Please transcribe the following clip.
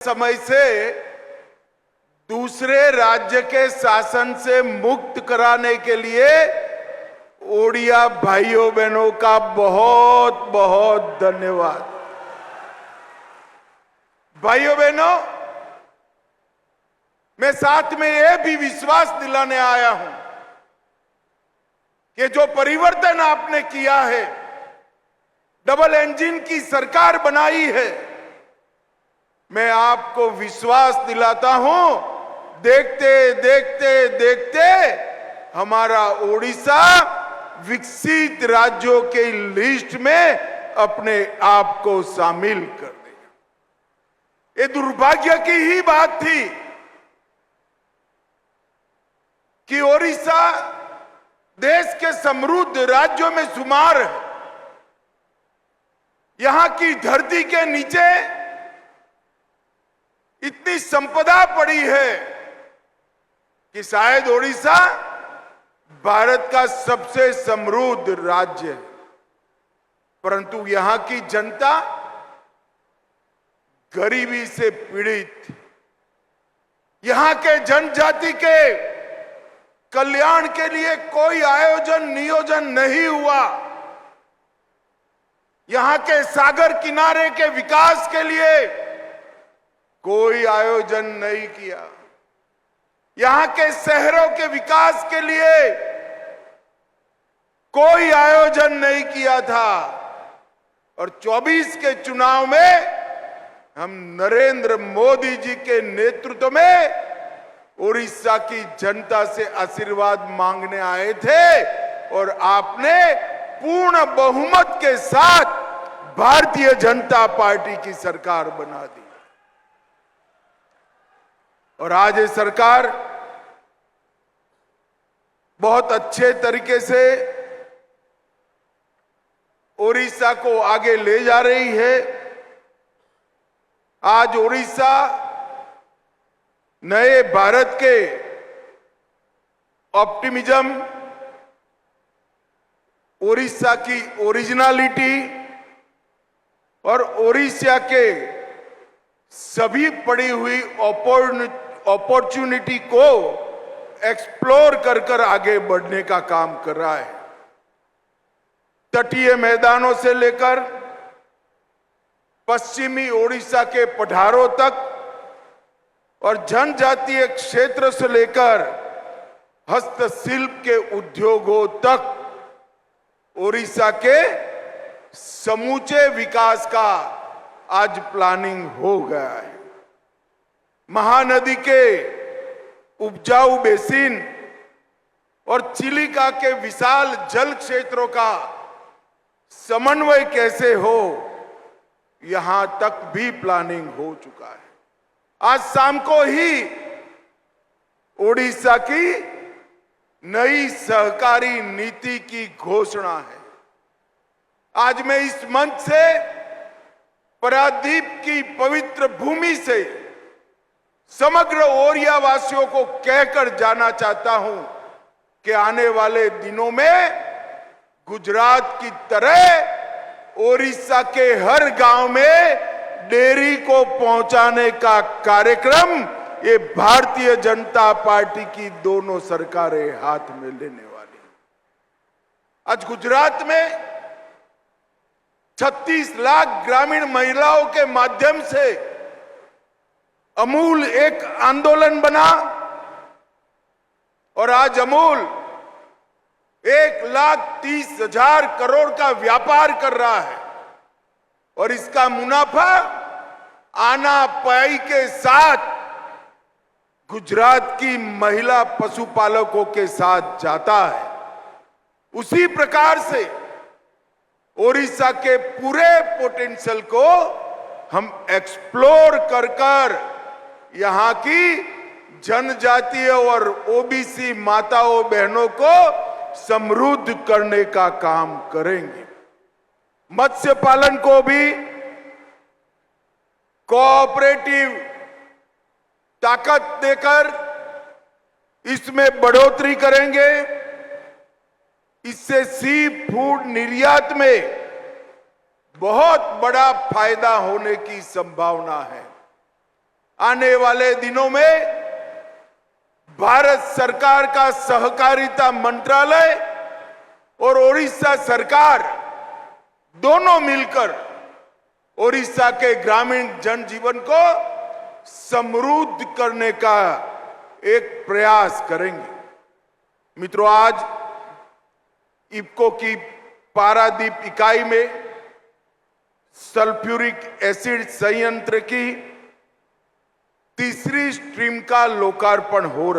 समय से दूसरे राज्य के शासन से मुक्त कराने के लिए ओडिया भाइयों बहनों का बहुत बहुत धन्यवाद। भाइयों बहनों, मैं साथ में यह भी विश्वास दिलाने आया हूं कि जो परिवर्तन आपने किया है, डबल इंजन की सरकार बनाई है, मैं आपको विश्वास दिलाता हूं, देखते देखते देखते हमारा ओडिशा विकसित राज्यों के लिस्ट में अपने आप को शामिल कर देगा। ये दुर्भाग्य की ही बात थी कि ओडिशा देश के समृद्ध राज्यों में शुमार है। यहां की धरती के नीचे इतनी संपदा पड़ी है कि शायद ओडिशा भारत का सबसे समृद्ध राज्य है, परंतु यहां की जनता गरीबी से पीड़ित, यहां के जनजाति के कल्याण के लिए कोई आयोजन नियोजन नहीं हुआ, यहां के सागर किनारे के विकास के लिए कोई आयोजन नहीं किया, यहां के शहरों के विकास के लिए कोई आयोजन नहीं किया था। और 24 के चुनाव में हम नरेंद्र मोदी जी के नेतृत्व में उड़ीसा की जनता से आशीर्वाद मांगने आए थे और आपने पूर्ण बहुमत के साथ भारतीय जनता पार्टी की सरकार बना दी। और आज ये सरकार बहुत अच्छे तरीके से ओडिशा को आगे ले जा रही है। आज ओडिशा नए भारत के ऑप्टिमिज्म, ओडिशा की ओरिजिनलिटी और ओडिशा के सभी पड़ी हुई अपॉर्चुनिटी को एक्सप्लोर कर आगे बढ़ने का काम कर रहा है। तटीय मैदानों से लेकर पश्चिमी ओडिशा के पठारों तक और जनजातीय क्षेत्र से लेकर हस्तशिल्प के उद्योगों तक ओडिशा के समूचे विकास का आज प्लानिंग हो गया है। महानदी के उपजाऊ बेसिन और चिलिका के विशाल जल क्षेत्रों का समन्वय कैसे हो, यहां तक भी प्लानिंग हो चुका है। आज शाम को ही ओडिशा की नई सहकारी नीति की घोषणा है। आज मैं इस मंच से पारादीप की पवित्र भूमि से समग्र ओडिया वासियों को कहकर जाना चाहता हूं कि आने वाले दिनों में गुजरात की तरह ओडिशा के हर गांव में डेयरी को पहुंचाने का कार्यक्रम ये भारतीय जनता पार्टी की दोनों सरकारें हाथ में लेने वाली। आज गुजरात में 36 लाख ग्रामीण महिलाओं के माध्यम से अमूल एक आंदोलन बना और आज अमूल 1,30,000 करोड़ का व्यापार कर रहा है और इसका मुनाफा आना पाई के साथ गुजरात की महिला पशुपालकों के साथ जाता है। उसी प्रकार से ओडिशा के पूरे पोटेंशियल को हम एक्सप्लोर कर यहां की जनजातीय और ओबीसी माताओं बहनों को समृद्ध करने का काम करेंगे। मत्स्य पालन को भी कोऑपरेटिव ताकत देकर इसमें बढ़ोतरी करेंगे। इससे सी फूड निर्यात में बहुत बड़ा फायदा होने की संभावना है। आने वाले दिनों में भारत सरकार का सहकारिता मंत्रालय और ओडिशा सरकार दोनों मिलकर ओडिशा के ग्रामीण जनजीवन को समृद्ध करने का एक प्रयास करेंगे। मित्रों, आज इफ्को की पारादीप इकाई में सल्फ्यूरिक एसिड संयंत्र की तीसरी स्ट्रीम का लोकार्पण हो रहा है।